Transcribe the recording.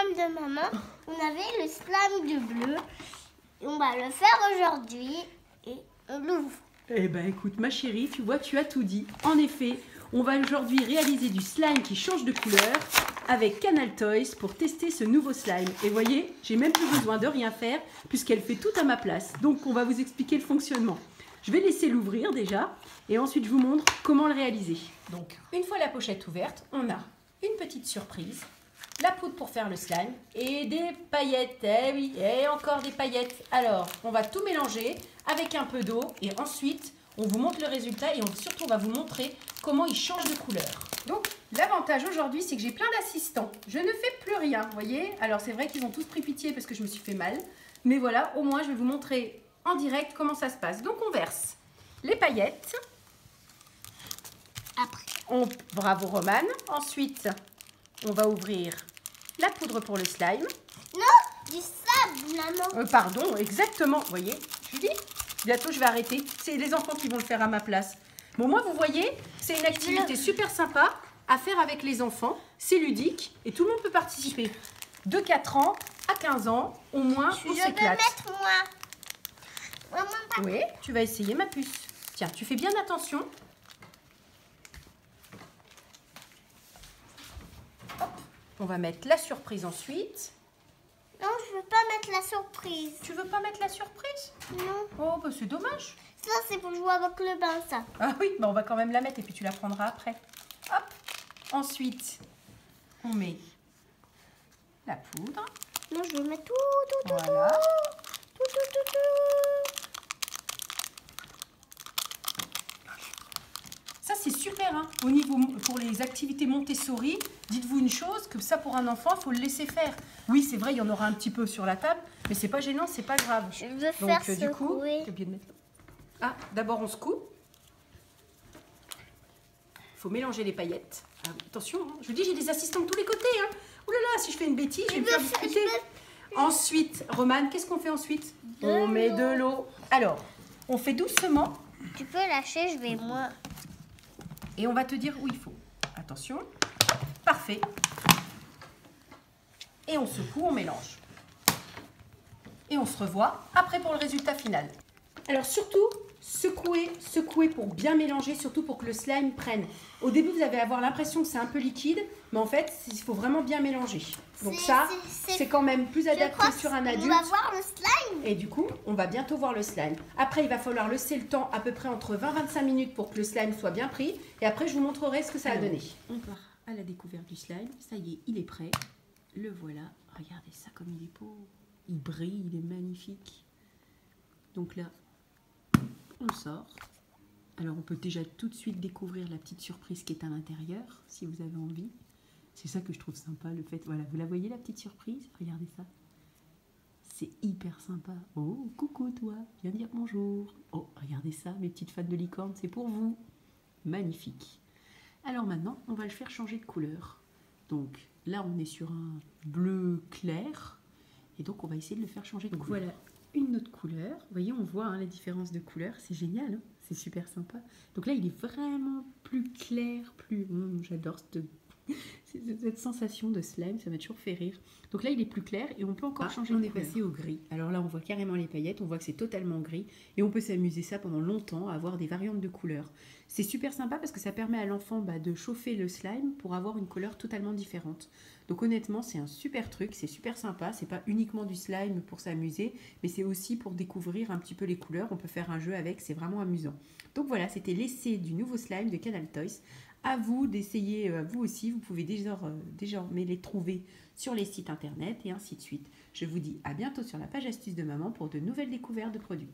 slime de maman, on avait le slime du bleu. Et on va le faire aujourd'hui et on l'ouvre. Eh ben écoute ma chérie, tu vois, tu as tout dit. En effet, on va aujourd'hui réaliser du slime qui change de couleur avec Canal Toys pour tester ce nouveau slime. Et voyez, j'ai même plus besoin de rien faire puisqu'elle fait tout à ma place. Donc on va vous expliquer le fonctionnement. Je vais laisser l'ouvrir déjà et ensuite je vous montre comment le réaliser. Donc une fois la pochette ouverte, on a une petite surprise, la poudre pour faire le slime et des paillettes. Eh oui, et encore des paillettes. Alors on va tout mélanger avec un peu d'eau et ensuite on vous montre le résultat et surtout on va vous montrer comment il change de couleur. Donc l'avantage aujourd'hui c'est que j'ai plein d'assistants. Je ne fais plus rien, vous voyez. Alors c'est vrai qu'ils ont tous pris pitié parce que je me suis fait mal. Mais voilà, au moins je vais vous montrer en direct comment ça se passe. Donc on verse les paillettes. Après. Bravo Romane. Ensuite on va ouvrir la poudre pour le slime. Non, du sable, maman. Pardon, exactement. Vous voyez, je dis, bientôt je vais arrêter. C'est les enfants qui vont le faire à ma place. Bon, moi, vous voyez, c'est une activité super sympa à faire avec les enfants. C'est ludique et tout le monde peut participer. De 4 ans à 15 ans, au moins, on s'éclate. Je vais mettre moi. Maman, pas... Oui, tu vas essayer ma puce. Tiens, tu fais bien attention. Hop, on va mettre la surprise ensuite. Non, je veux pas mettre la surprise. Tu veux pas mettre la surprise? Non. Oh, bah c'est dommage. Ça, c'est pour jouer avec le bain, ça. Ah oui, bah on va quand même la mettre et puis tu la prendras après. Hop. Ensuite, on met la poudre. Non, je veux mettre tout. Voilà. Tout. Ça, c'est super, hein. Au niveau, pour les activités Montessori, dites-vous une chose, que ça, pour un enfant, il faut le laisser faire. Oui, c'est vrai, il y en aura un petit peu sur la table, mais c'est pas gênant, c'est pas grave. Je veux Donc, faire du coup, secouer. j'ai oublié de mettre... Ah, d'abord, on secoue. Il faut mélanger les paillettes. Ah, attention, hein. Je vous dis, j'ai des assistants de tous les côtés. Hein. Ouh là là, si je fais une bêtise, je vais me faire discuter. Ensuite, Romane, qu'est-ce qu'on fait ensuite? On met de l'eau. Alors, on fait doucement. Tu peux lâcher, je vais moi. Et on va te dire où il faut. Attention. Parfait. Et on secoue, on mélange. Et on se revoit après pour le résultat final. Alors surtout, secouer pour bien mélanger, surtout pour que le slime prenne. Au début, vous allez avoir l'impression que c'est un peu liquide, mais en fait, il faut vraiment bien mélanger. Donc ça, c'est quand même plus adapté sur un adulte. On va voir le slime. Et du coup, on va bientôt voir le slime. Après, il va falloir laisser le temps à peu près entre 20 et 25 minutes pour que le slime soit bien pris. Et après, je vous montrerai ce que ça a donné. On part à la découverte du slime. Ça y est, il est prêt. Le voilà. Regardez ça comme il est beau. Il brille, il est magnifique. Donc là, on le sort. Alors, on peut déjà tout de suite découvrir la petite surprise qui est à l'intérieur, si vous avez envie. C'est ça que je trouve sympa, le fait... Voilà, vous la voyez, la petite surprise? Regardez ça. C'est hyper sympa. Oh, coucou toi, viens dire bonjour. Oh, regardez ça, mes petites fans de licorne, c'est pour vous. Magnifique. Alors maintenant, on va le faire changer de couleur. Donc là, on est sur un bleu clair. Et donc, on va essayer de le faire changer de couleur. Voilà une autre couleur. Vous voyez, on voit hein, la différence de couleur. C'est génial, hein, c'est super sympa. Donc là, il est vraiment plus clair, plus... j'adore cette sensation de slime, ça m'a toujours fait rire. Donc là, il est plus clair et on peut encore changer de couleur. On est passé au gris. Alors là, on voit carrément les paillettes, on voit que c'est totalement gris et on peut s'amuser ça pendant longtemps à avoir des variantes de couleurs. C'est super sympa parce que ça permet à l'enfant de chauffer le slime pour avoir une couleur totalement différente. Donc honnêtement, c'est un super truc, c'est super sympa. C'est pas uniquement du slime pour s'amuser, mais c'est aussi pour découvrir un petit peu les couleurs. On peut faire un jeu avec, c'est vraiment amusant. Donc voilà, c'était l'essai du nouveau slime de Canal Toys. À vous d'essayer, vous aussi, vous pouvez désormais les trouver sur les sites internet et ainsi de suite. Je vous dis à bientôt sur la page astuce de maman pour de nouvelles découvertes de produits.